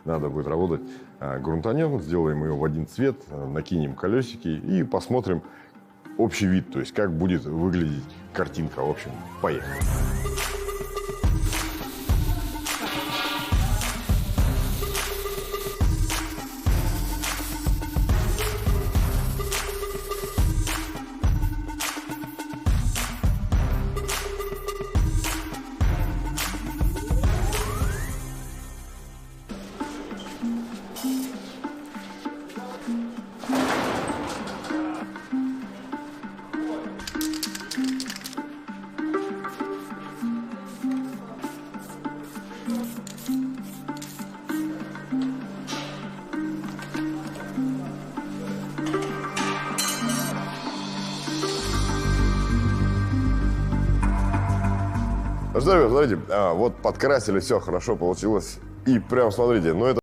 Надо будет работать, грунтанем, сделаем ее в один цвет, накинем колесики и посмотрим общий вид, то есть как будет выглядеть картинка. В общем, поехали. Смотрите, вот подкрасили, все хорошо получилось. И прям смотрите, ну это